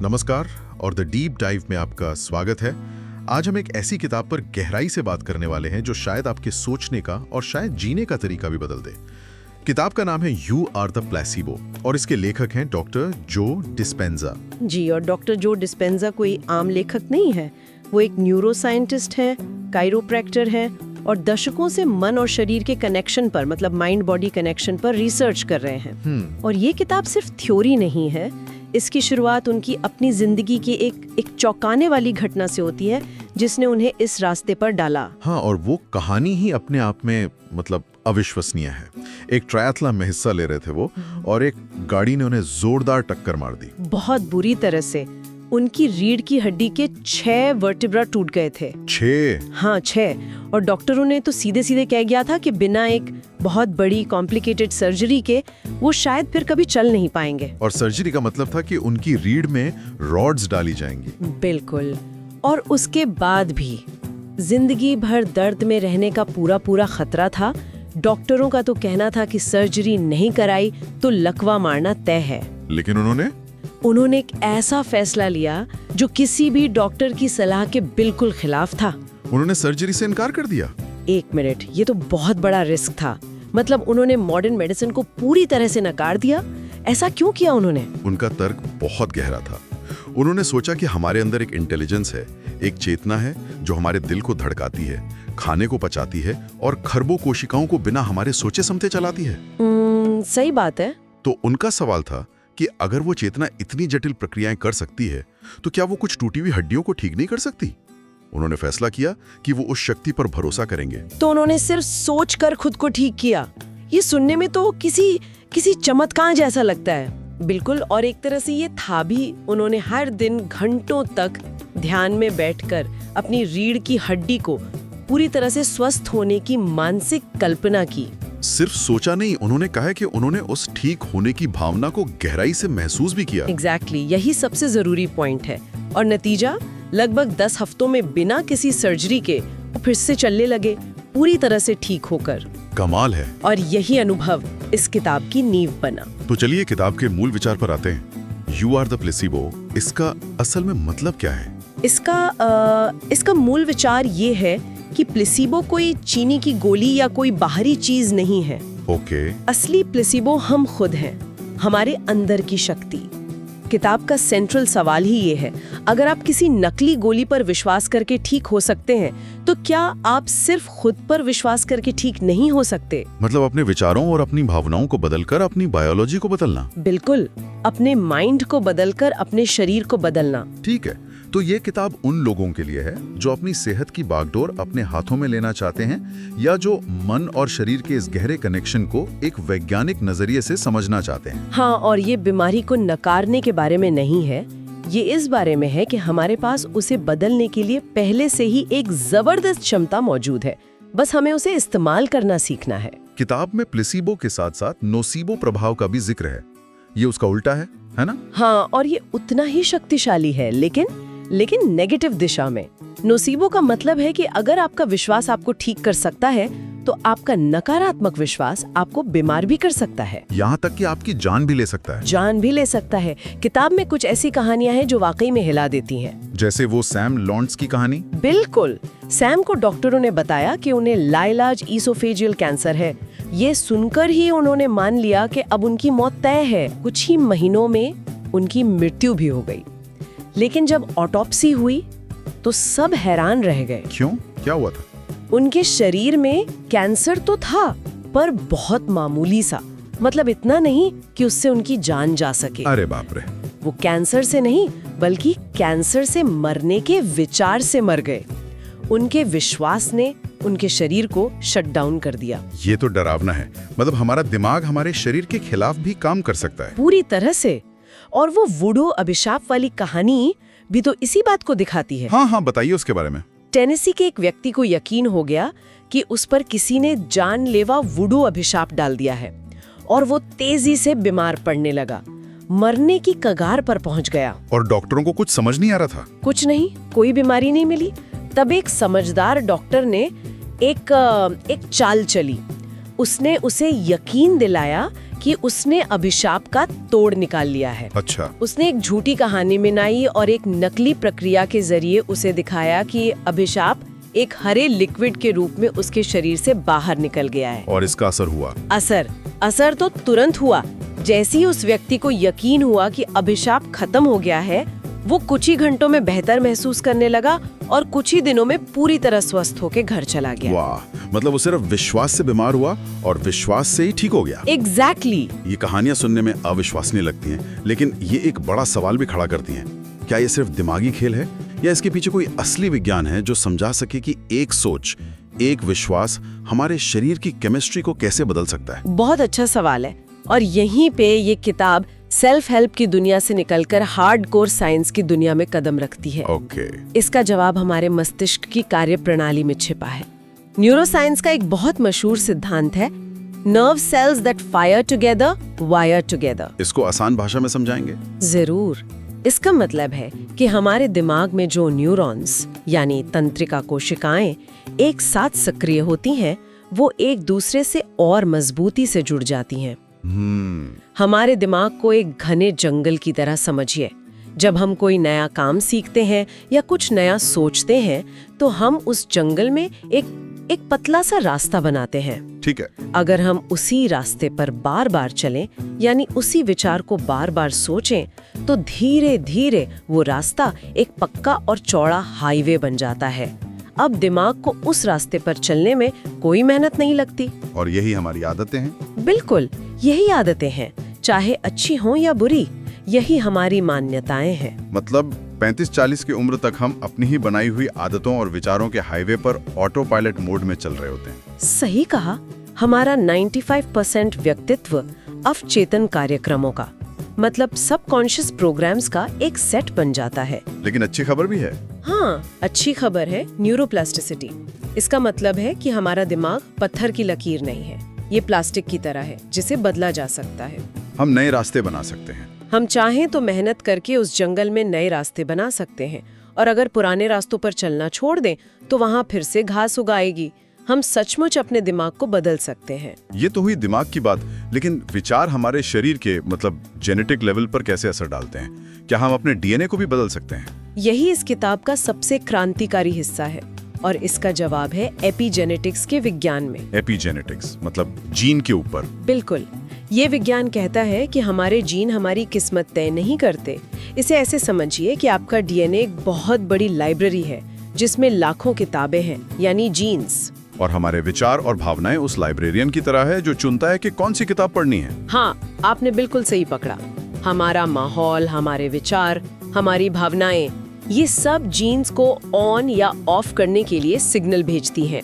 नमस्कार और the deep dive में आपका स्वागत है। आज हम एक ऐसी किताब पर गहराई से बात करने वाले हैं जो शायद आपके सोचने का और शायद जीने का तरीका भी बदल दे। किताब का नाम है यू आर द प्लेसिबो और इसके लेखक हैं डॉक्टर जो डिस्पेंजा। जी, और डॉक्टर जो डिस्पेंजा कोई आम लेखक नहीं है। वो एक न्यूरो साइंटिस्ट है, काइरोप्रैक्टर है और दशकों से मन और शरीर के कनेक्शन पर, मतलब माइंड बॉडी कनेक्शन पर रिसर्च कर रहे हैं। और ये किताब सिर्फ थ्योरी नहीं है। इसकी शुरुआत उनकी अपनी जिंदगी की एक चौंकाने वाली घटना से होती है जिसने उन्हें इस रास्ते पर डाला। हाँ, और वो कहानी ही अपने आप में मतलब अविश्वसनीय है। एक ट्रायथलॉन में हिस्सा ले रहे थे वो, और एक गाड़ी ने उन्हें जोरदार टक्कर मार दी, बहुत बुरी तरह से। उनकी रीढ़ की हड्डी के 6 वर्टिब्रा टूट गए थे। 6? हाँ, 6। और डॉक्टरों ने तो सीधे सीधे कह गया था कि बिना एक बहुत बड़ी कॉम्प्लिकेटेड सर्जरी के वो शायद फिर कभी चल नहीं पाएंगे। और सर्जरी का मतलब था कि उनकी रीढ़ में रॉड्स डाली जाएंगी। बिल्कुल। और उसके बाद भी जिंदगी भर दर्द में रहने का पूरा खतरा था। डॉक्टरों का तो कहना था कि सर्जरी नहीं कराई तो लकवा मारना तय है। लेकिन उन्होंने एक ऐसा फैसला लिया जो किसी भी डॉक्टर की सलाह के बिल्कुल खिलाफ था। उन्होंने सर्जरी से इनकार कर दिया। एक मिनट, ये तो बहुत बड़ा रिस्क था। मतलब उन्होंने मॉडर्न मेडिसिन को पूरी तरह से नकार दिया। ऐसा क्यों किया उन्होंने? उनका तर्क बहुत गहरा था। उन्होंने सोचा कि हमारे अंदर एक इंटेलिजेंस है, एक चेतना है जो हमारे दिल को धड़काती है, खाने को पचाती है और खरबों कोशिकाओं को बिना हमारे सोचे समझे चलाती है। सही बात है। तो उनका सवाल था कि अगर वो चेतना इतनी जटिल प्रक्रियाएं कर सकती है तो क्या वो कुछ टूटी हुई हड्डियों को ठीक नहीं कर सकती? उन्होंने फैसला किया कि वो उस शक्ति पर भरोसा करेंगे। तो उन्होंने सिर्फ सोचकर खुद को ठीक किया। ये सुनने में तो किसी चमत्कार जैसा लगता है। बिल्कुल। और एक तरह से ये था भी। उन्होंने हर दिन घंटों तक ध्यान में बैठकर अपनी रीढ़ की हड्डी को पूरी तरह से स्वस्थ होने की मानसिक कल्पना की। सिर्फ सोचा नहीं, उन्होंने कहा कि उन्होंने उस ठीक होने की भावना को गहराई से महसूस भी किया। एग्जैक्टली, यही सबसे जरूरी पॉइंट है। और नतीजा, लगभग 10 हफ्तों में बिना किसी सर्जरी के वो फिर से चलने लगे, पूरी तरह से ठीक होकर। कमाल है। और यही अनुभव इस किताब की नींव बना। तो चलिए किताब के मूल विचार पर आते हैं। यू आर द प्लेसिबो, इसका असल में मतलब क्या है? इसका मूल विचार ये है कि प्लेसिबो कोई चीनी की गोली या कोई बाहरी चीज नहीं है। ओके। असली प्लेसिबो हम खुद हैं, हमारे अंदर की शक्ति। किताब का सेंट्रल सवाल ही ये है, अगर आप किसी नकली गोली पर विश्वास करके ठीक हो सकते हैं तो क्या आप सिर्फ खुद पर विश्वास करके ठीक नहीं हो सकते? मतलब अपने विचारों और अपनी भावनाओं को बदलकर अपनी बायोलॉजी को बदलना। बिल्कुल, अपने माइंड को बदलकर अपने शरीर को बदलना। ठीक है, तो ये किताब उन लोगों के लिए है जो अपनी सेहत की बागडोर अपने हाथों में लेना चाहते हैं, या जो मन और शरीर के इस गहरे कनेक्शन को एक वैज्ञानिक नजरिए से समझना चाहते हैं। हाँ, और ये बीमारी को नकारने के बारे में नहीं है। ये इस बारे में है कि हमारे पास उसे बदलने के लिए पहले से ही एक जबरदस्त क्षमता मौजूद है, बस हमें उसे इस्तेमाल करना सीखना है। किताब में प्लेसिबो के साथ साथ नोसिबो प्रभाव का भी जिक्र है। ये उसका उल्टा है ना? हाँ, और ये उतना ही शक्तिशाली है, लेकिन नेगेटिव दिशा में। नोसिबो का मतलब है कि अगर आपका विश्वास आपको ठीक कर सकता है तो आपका नकारात्मक विश्वास आपको बीमार भी कर सकता है। यहाँ तक कि आपकी जान भी ले सकता है। किताब में कुछ ऐसी कहानियां हैं जो वाकई में हिला देती हैं। जैसे वो सैम लॉन्ड्स की कहानी। बिल्कुल। सैम को डॉक्टरों ने बताया कि उन्हें लाइलाज ईसोफेजियल कैंसर है। ये सुनकर ही उन्होंने मान लिया कि अब उनकी मौत तय है। कुछ ही महीनों में उनकी मृत्यु भी हो गई। लेकिन जब ऑटोप्सी हुई तो सब हैरान रह गए। क्यों? क्या हुआ था? उनके शरीर में कैंसर तो था, पर बहुत मामूली सा। मतलब इतना नहीं कि उससे उनकी जान जा सके। अरे बाप रे। वो कैंसर से नहीं, बल्कि कैंसर से मरने के विचार से मर गए। उनके विश्वास ने उनके शरीर को शट डाउन कर दिया। ये तो डरावना है। मतलब हमारा दिमाग हमारे शरीर के खिलाफ भी काम कर सकता है। पूरी तरह से। और वो वुडो अभिशाप वाली कहानी भी तो इसी बात को दिखाती है। हाँ, बताइए उसके बारे में। टेनेसी के एक व्यक्ति को यकीन हो गया कि उस पर किसी ने जानलेवा वुडो अभिशाप डाल दिया है, और वो तेजी से बीमार पड़ने लगा, मरने की कगार पर पहुंच गया। और डॉक्टरों को कुछ समझ नहीं आ रहा था। कुछ नहीं, कोई बीमारी नहीं मिली। तब एक समझदार डॉक्टर ने एक चाल चली। उसने उसे यकीन दिलाया कि उसने अभिशाप का तोड़ निकाल लिया है। अच्छा। उसने एक झूठी कहानी मिलाई और एक नकली प्रक्रिया के जरिए उसे दिखाया कि अभिशाप एक हरे लिक्विड के रूप में उसके शरीर से बाहर निकल गया है। और इसका असर हुआ? असर तो तुरंत हुआ। जैसे ही उस व्यक्ति को यकीन हुआ कि अभिशाप खत्म हो गया है, वो कुछ ही घंटों में बेहतर महसूस करने लगा और कुछ ही दिनों में पूरी तरह स्वस्थ होकर घर चला गया। वाह, मतलब वो सिर्फ विश्वास से बीमार हुआ और विश्वास से ही ठीक हो गया। एग्जैक्टली। ये कहानियां सुनने में अविश्वसनीय लगती हैं, लेकिन ये एक बड़ा सवाल भी खड़ा करती हैं। क्या ये सिर्फ दिमागी खेल है या इसके पीछे कोई असली विज्ञान है जो समझा सके कि एक सोच, एक विश्वास हमारे शरीर की केमिस्ट्री को कैसे बदल सकता है? बहुत अच्छा सवाल है और यहीं पे ये किताब सेल्फ हेल्प की दुनिया से निकलकर हार्डकोर साइंस की दुनिया में कदम रखती है। ओके। इसका जवाब हमारे मस्तिष्क की कार्यप्रणाली में छिपा है। न्यूरोसाइंस का एक बहुत मशहूर सिद्धांत है, nerve cells that fire together wire together. इसको आसान भाषा में समझाएंगे? जरूर। इसका मतलब है कि हमारे दिमाग में जो न्यूरॉन्स यानी तंत्रिका कोशिकाएं एक साथ सक्रिय होती हैं, वो एक दूसरे से और मजबूती से जुड़ जाती हैं। हमारे दिमाग को एक घने जंगल की तरह समझिए। जब हम कोई नया काम सीखते हैं या कुछ नया सोचते हैं, तो हम उस जंगल में एक पतला सा रास्ता बनाते हैं। ठीक है। अगर हम उसी रास्ते पर बार बार चलें, यानी उसी विचार को बार बार सोचें, तो धीरे धीरे वो रास्ता एक पक्का और चौड़ा हाईवे बन जाता है। अब दिमाग को उस रास्ते पर चलने में कोई मेहनत नहीं लगती। और यही हमारी आदतें हैं? बिल्कुल, यही आदतें हैं, चाहे अच्छी हों या बुरी। यही हमारी मान्यताएं हैं। मतलब 35-40 की उम्र तक हम अपनी ही बनाई हुई आदतों और विचारों के हाईवे पर ऑटो पायलट मोड में चल रहे होते हैं। सही कहा। हमारा 95% व्यक्तित्व अवचेतन कार्यक्रमों का, मतलब सबकॉन्शियस प्रोग्राम्स का एक सेट बन जाता है। लेकिन अच्छी खबर भी है। हाँ, अच्छी खबर है न्यूरोप्लास्टिसिटी। इसका मतलब है कि हमारा दिमाग पत्थर की लकीर नहीं है, ये प्लास्टिक की तरह है जिसे बदला जा सकता है। हम नए रास्ते बना सकते हैं। हम चाहें तो मेहनत करके उस जंगल में नए रास्ते बना सकते हैं, और अगर पुराने रास्तों पर चलना छोड़ दें तो वहाँ फिर से घास उगाएगी। हम सचमुच अपने दिमाग को बदल सकते हैं। ये तो हुई दिमाग की बात, लेकिन विचार हमारे शरीर के मतलब जेनेटिक लेवल पर कैसे असर डालते हैं? क्या हम अपने डीएनए को भी बदल सकते हैं? यही इस किताब का सबसे क्रांतिकारी हिस्सा है, और इसका जवाब है एपिजेनेटिक्स के विज्ञान में। एपिजेनेटिक्स मतलब जीन के ऊपर? बिल्कुल। ये विज्ञान कहता है कि हमारे जीन हमारी किस्मत तय नहीं करते। इसे ऐसे समझिए कि आपका डीएनए एक बहुत बड़ी लाइब्रेरी है जिसमें लाखों किताबें हैं, यानी जीन्स। और हमारे विचार और भावनाएं उस लाइब्रेरियन की तरह है जो चुनता है कि कौन सी किताब पढ़नी है। हाँ, आपने बिल्कुल सही पकड़ा। हमारा माहौल, हमारे विचार, हमारी भावनाएं, ये सब जीन्स को ऑन या ऑफ करने के लिए सिग्नल भेजती हैं।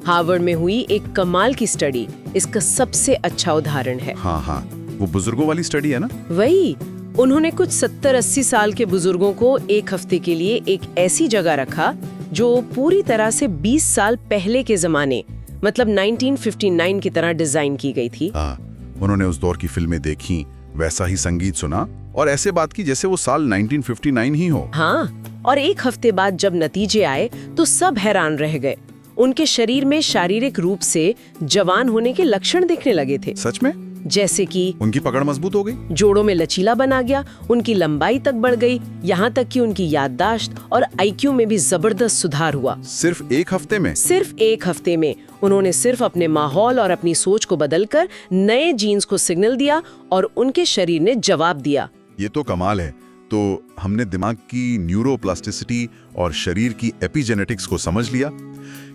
हार्वर्ड में हुई एक कमाल की स्टडी इसका सबसे अच्छा उदाहरण है। हाँ, वो बुजुर्गों वाली स्टडी है ना? वही। उन्होंने कुछ 70-80 साल के बुजुर्गों को एक हफ्ते के लिए एक ऐसी जगह रखा जो पूरी तरह से 20 साल पहले के जमाने, मतलब 1959 की तरह डिजाइन की गई थी। उन्होंने उस दौर की फिल्में देखी, वैसा ही संगीत सुना और ऐसे बात की जैसे वो साल 1959 ही हो। हाँ, और एक हफ्ते बाद जब नतीजे आए तो सब हैरान रह गए। उनके शरीर में शारीरिक रूप से जवान होने के लक्षण दिखने लगे थे। सच में? जैसे कि उनकी पकड़ मजबूत हो गई, जोड़ों में लचीला बना गया, उनकी लंबाई तक बढ़ गई, यहाँ तक कि उनकी याददाश्त और आईक्यू में भी जबरदस्त सुधार हुआ। सिर्फ एक हफ्ते में? सिर्फ एक हफ्ते में। उन्होंने सिर्फ अपने माहौल और अपनी सोच को बदलकर नए जीन्स को सिग्नल दिया और उनके शरीर ने जवाब दिया। ये तो कमाल है। तो हमने दिमाग की न्यूरोप्लास्टिसिटी और शरीर की एपिजेनेटिक्स को समझ लिया।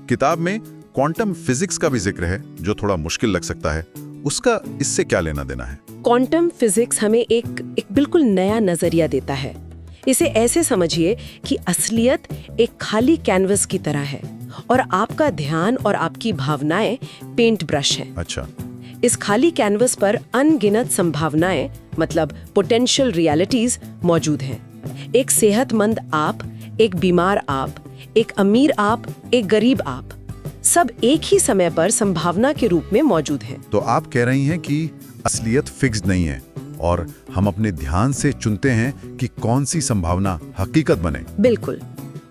किताब में क्वांटम फिजिक्स का भी जिक्र है जो थोड़ा मुश्किल लग सकता है। उसका इससे क्या लेना देना है? क्वांटम फिजिक्स हमें एक बिल्कुल नया नजरिया देता है। इसे ऐसे समझिए कि असलियत एक खाली कैनवस की तरह है और आपका ध्यान और आपकी भावनाएं पेंट ब्रश हैं। अच्छा। इस खाली कैनवस पर अनगिनत संभावनाएं, मतलब पोटेंशियल रियलिटीज मौजूद हैं। एक सेहतमंद आप, एक बीमार आप, एक अमीर आप, एक गरीब आप, सब एक ही समय पर संभावना के रूप में मौजूद हैं। तो आप कह रही हैं कि असलियत फिक्स नहीं है और हम अपने ध्यान से चुनते हैं कि कौन सी संभावना हकीकत बने। बिल्कुल।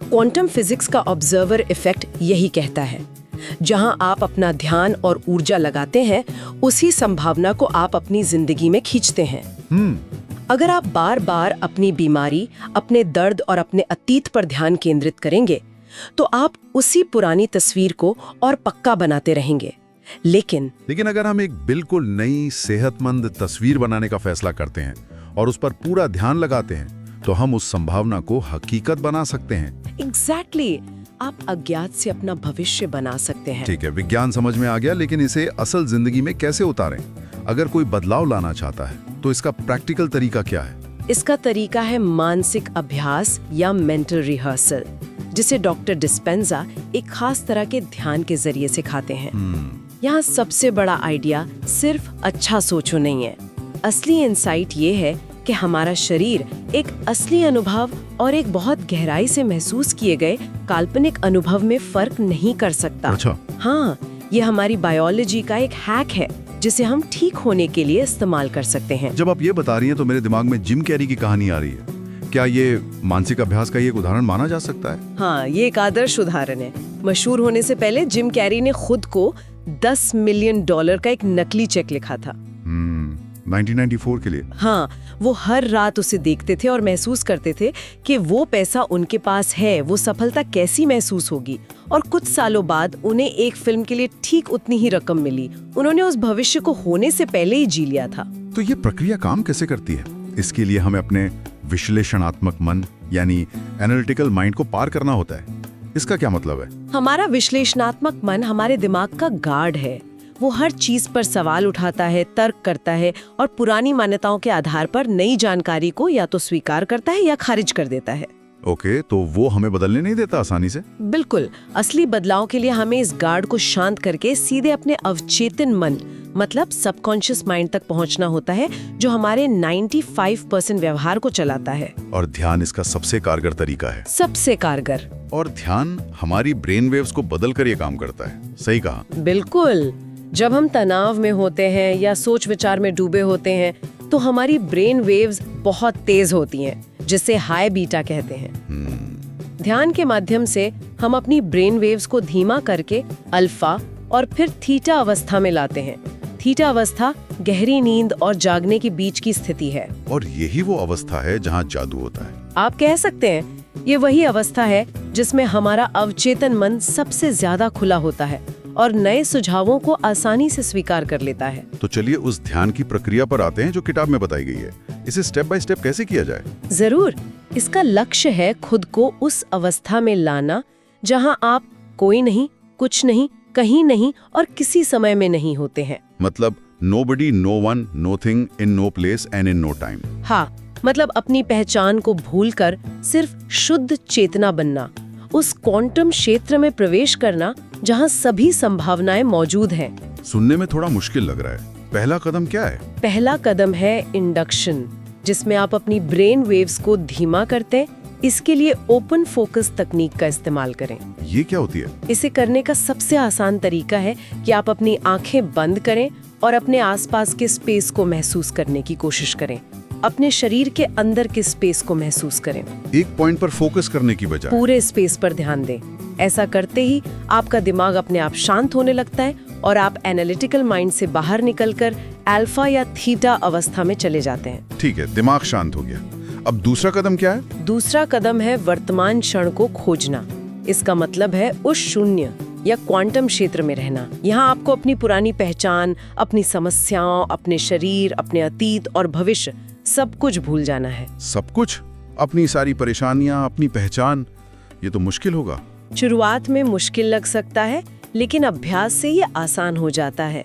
क्वांटम फिजिक्स का ऑब्जर्वर इफेक्ट यही कहता है। जहां आप अपना ध्यान और ऊर्जा लगाते हैं, उसी संभावना को आप अपनी जिंदगी में खींचते हैं। अगर आप बार बार अपनी बीमारी, अपने दर्द और अपने अतीत पर ध्यान केंद्रित करेंगे, तो आप उसी पुरानी तस्वीर को और पक्का बनाते रहेंगे। लेकिन अगर हम एक बिल्कुल नई सेहतमंद तस्वीर बनाने का फैसला करते हैं और उस पर पूरा ध्यान लगाते हैं, तो हम उस संभावना को हकीकत बना सकते हैं। एग्जैक्टली, आप अज्ञात से अपना भविष्य बना सकते हैं। ठीक है, विज्ञान समझ में आ गया, लेकिन इसे असल जिंदगी में कैसे उतारें? अगर कोई बदलाव लाना चाहता है, तो इसका प्रैक्टिकल तरीका क्या है? इसका तरीका है मानसिक अभ्यास या मेंटल रिहर्सल, जिसे डॉक्टर डिस्पेंजा एक खास तरह के ध्यान के जरिए सिखाते हैं। यहाँ सबसे बड़ा आइडिया सिर्फ अच्छा सोचो नहीं है। असली इंसाइट ये है कि हमारा शरीर एक असली अनुभव और एक बहुत गहराई से महसूस किए गए काल्पनिक अनुभव में फर्क नहीं कर सकता। अच्छा। हाँ, ये हमारी बायोलॉजी का एक हैक है, जिसे हम ठीक होने के लिए इस्तेमाल कर सकते हैं। जब आप ये बता रही हैं, तो मेरे दिमाग में जिम कैरी की कहानी आ रही है। क्या ये मानसिक अभ्यास का एक उदाहरण माना जा सकता है? हाँ, ये एक आदर्श उदाहरण है। मशहूर होने से पहले जिम कैरी ने खुद को $10 मिलियन का एक नकली चेक लिखा था। 1994 के लिए। हाँ, वो हर रात उसे देखते थे और महसूस करते थे कि वो पैसा उनके पास है, वो सफलता कैसी महसूस होगी। और कुछ सालों बाद उन्हें एक फिल्म के लिए ठीक उतनी ही रकम मिली। उन्होंने उस भविष्य को होने से पहले ही जी लिया था। तो ये प्रक्रिया काम कैसे करती है? इसके लिए हमें अपने विश्लेषणात्मक मन यानी एनालिटिकल माइंड को पार करना होता है। इसका क्या मतलब है? हमारा विश्लेषणात्मक मन हमारे दिमाग का गार्ड है। वो हर चीज पर सवाल उठाता है, तर्क करता है और पुरानी मान्यताओं के आधार पर नई जानकारी को या तो स्वीकार करता है या खारिज कर देता है। ओके, तो वो हमें बदलने नहीं देता आसानी से? बिल्कुल। असली बदलाव के लिए हमें इस गार्ड को शांत करके सीधे अपने अवचेतन मन मतलब सबकॉन्शियस माइंड तक पहुंचना होता है, जो हमारे 95% व्यवहार को चलाता है। और ध्यान इसका सबसे कारगर तरीका है। सबसे कारगर। और ध्यान हमारी ब्रेन वेव्स को बदल कर ये काम करता है। सही कहा। बिल्कुल। जब हम तनाव में होते हैं या सोच विचार में डूबे होते हैं, तो हमारी ब्रेन वेव्स बहुत तेज होती हैं, जिसे हाई बीटा कहते हैं। ध्यान के माध्यम से हम अपनी ब्रेन वेव्स को धीमा करके अल्फा और फिर थीटा अवस्था में लाते हैं। थीटा अवस्था गहरी नींद और जागने के बीच की स्थिति है। और यही वो अवस्था है जहाँ जादू होता है। आप कह सकते हैं, ये वही अवस्था है जिसमें हमारा अवचेतन मन सबसे ज्यादा खुला होता है और नए सुझावों को आसानी से स्वीकार कर लेता है। तो चलिए उस ध्यान की प्रक्रिया पर आते हैं जो किताब में बताई गई है। इसे स्टेप बाय स्टेप कैसे किया जाए? जरूर। इसका लक्ष्य है खुद को उस अवस्था में लाना जहां आप कोई नहीं, कुछ नहीं, कहीं नहीं और किसी समय में नहीं होते हैं। मतलब nobody, no one, nothing, in no place and in no time। हाँ, मतलब अपनी पहचान को भूलकर सिर्फ शुद्ध चेतना बनना, उस क्वांटम क्षेत्र में प्रवेश करना जहां सभी संभावनाएं मौजूद हैं। सुनने में थोड़ा मुश्किल लग रहा है। पहला कदम क्या है? पहला कदम है इंडक्शन, जिसमें आप अपनी ब्रेन वेव्स को धीमा करते हैं। इसके लिए ओपन फोकस तकनीक का इस्तेमाल करें। ये क्या होती है? इसे करने का सबसे आसान तरीका है कि आप अपनी आंखें बंद करें और अपने आसपास के स्पेस को महसूस करने की कोशिश करें। अपने शरीर के अंदर के स्पेस को महसूस करें। एक पॉइंट पर फोकस करने की बजाय पूरे स्पेस पर ध्यान दें। ऐसा करते ही आपका दिमाग अपने आप शांत होने लगता है और आप एनालिटिकल माइंड से बाहर निकलकर अल्फा या थीटा अवस्था में चले जाते हैं। ठीक है, दिमाग शांत हो गया। अब दूसरा कदम क्या है? दूसरा कदम है वर्तमान क्षण को खोजना। इसका मतलब है उस शून्य या क्वांटम क्षेत्र में रहना। यहाँ आपको अपनी पुरानी पहचान, अपनी समस्याओं, अपने शरीर, अपने अतीत और भविष्य सब कुछ भूल जाना है। सब कुछ? अपनी सारी परेशानियां, अपनी पहचान? ये तो मुश्किल होगा। शुरुआत में मुश्किल लग सकता है, लेकिन अभ्यास से ये आसान हो जाता है।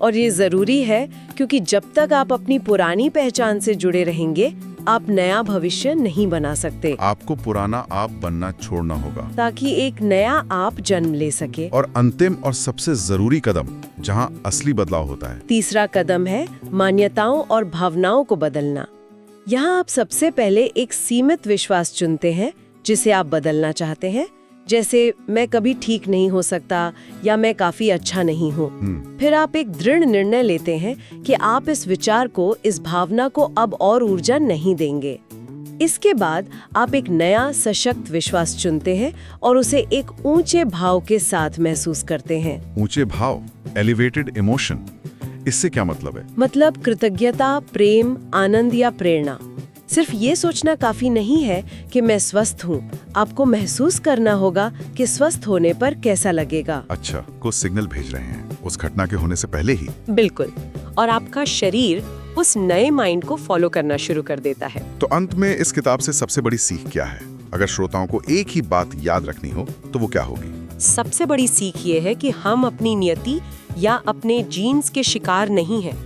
और ये जरूरी है, क्योंकि जब तक आप अपनी पुरानी पहचान से जुड़े रहेंगे, आप नया भविष्य नहीं बना सकते। आपको पुराना आप बनना छोड़ना होगा ताकि एक नया आप जन्म ले सके। और अंतिम और सबसे जरूरी कदम, जहां असली बदलाव होता है, तीसरा कदम है मान्यताओं और भावनाओं को बदलना। यहाँ आप सबसे पहले एक सीमित विश्वास चुनते हैं जिसे आप बदलना चाहते हैं, जैसे मैं कभी ठीक नहीं हो सकता या मैं काफी अच्छा नहीं हूँ। फिर आप एक दृढ़ निर्णय लेते हैं कि आप इस विचार को, इस भावना को अब और ऊर्जा नहीं देंगे। इसके बाद आप एक नया सशक्त विश्वास चुनते हैं और उसे एक ऊंचे भाव के साथ महसूस करते हैं। ऊंचे भाव, एलिवेटेड इमोशन, इससे क्या मतलब है? मतलब कृतज्ञता, प्रेम, आनंद या प्रेरणा। सिर्फ ये सोचना काफी नहीं है कि मैं स्वस्थ हूँ। आपको महसूस करना होगा कि स्वस्थ होने पर कैसा लगेगा। अच्छा, कुछ सिग्नल भेज रहे हैं उस घटना के होने से पहले ही। बिल्कुल, और आपका शरीर उस नए माइंड को फॉलो करना शुरू कर देता है। तो अंत में इस किताब से सबसे बड़ी सीख क्या है? अगर श्रोताओं को एक ही बात याद रखनी हो तो वो क्या होगी? सबसे बड़ी सीख ये है कि हम अपनी नियति या अपने जीन्स के शिकार नहीं हैं।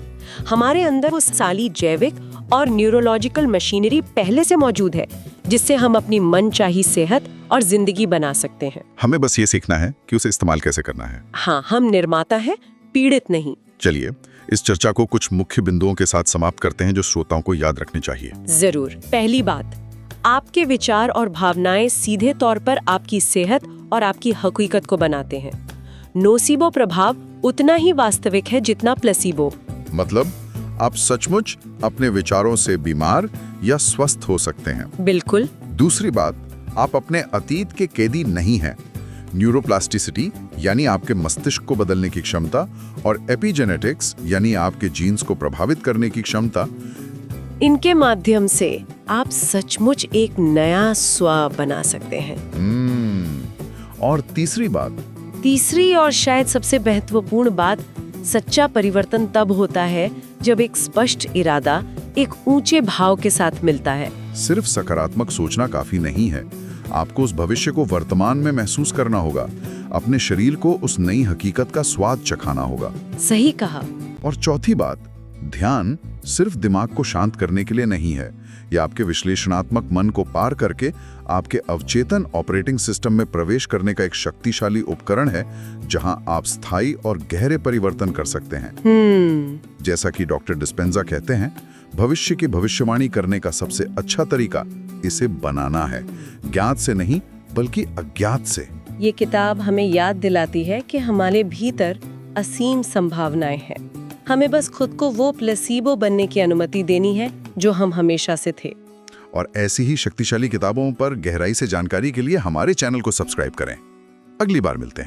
हमारे अंदर वो सारी जैविक और न्यूरोलॉजिकल मशीनरी पहले से मौजूद है, जिससे हम अपनी मनचाही सेहत और जिंदगी बना सकते हैं। हमें बस ये सीखना है कि उसे इस्तेमाल कैसे करना है। हाँ, हम निर्माता हैं, पीड़ित नहीं। चलिए इस चर्चा को कुछ मुख्य बिंदुओं के साथ समाप्त करते हैं जो श्रोताओं को याद रखनी चाहिए। जरूर। पहली बात, आपके विचार और भावनाएं सीधे तौर पर आपकी सेहत और आपकी हकीकत को बनाते हैं। नोसिबो प्रभाव उतना ही वास्तविक है जितना प्लेसिबो। मतलब आप सचमुच अपने विचारों से बीमार या स्वस्थ हो सकते हैं। बिल्कुल। दूसरी बात, आप अपने अतीत के कैदी नहीं हैं। न्यूरोप्लास्टिसिटी यानी आपके मस्तिष्क को बदलने की क्षमता और एपिजेनेटिक्स यानी आपके जीन्स को प्रभावित करने की क्षमता, इनके माध्यम से आप सचमुच एक नया स्व बना सकते हैं। और तीसरी बात, तीसरी और शायद सबसे महत्वपूर्ण बात, सच्चा परिवर्तन तब होता है जब एक स्पष्ट इरादा एक ऊंचे भाव के साथ मिलता है। सिर्फ सकारात्मक सोचना काफी नहीं है। आपको उस भविष्य को वर्तमान में महसूस करना होगा। अपने शरीर को उस नई हकीकत का स्वाद चखाना होगा। सही कहा। और चौथी बात, ध्यान सिर्फ दिमाग को शांत करने के लिए नहीं है। यह आपके विश्लेषणात्मक मन को पार करके आपके अवचेतन ऑपरेटिंग सिस्टम में प्रवेश करने का एक शक्तिशाली उपकरण है, जहां आप स्थायी और गहरे परिवर्तन कर सकते हैं। जैसा कि डॉक्टर डिस्पेंजा कहते हैं, भविष्य की भविष्यवाणी करने का सबसे अच्छा तरीका इसे बनाना है, ज्ञात से नहीं बल्कि अज्ञात से। ये किताब हमें याद दिलाती है कि हमारे भीतर असीम संभावनाएं हैं। हमें बस खुद को वो प्लेसिबो बनने की अनुमति देनी है जो हम हमेशा से थे। और ऐसी ही शक्तिशाली किताबों पर गहराई से जानकारी के लिए हमारे चैनल को सब्सक्राइब करें। अगली बार मिलते हैं।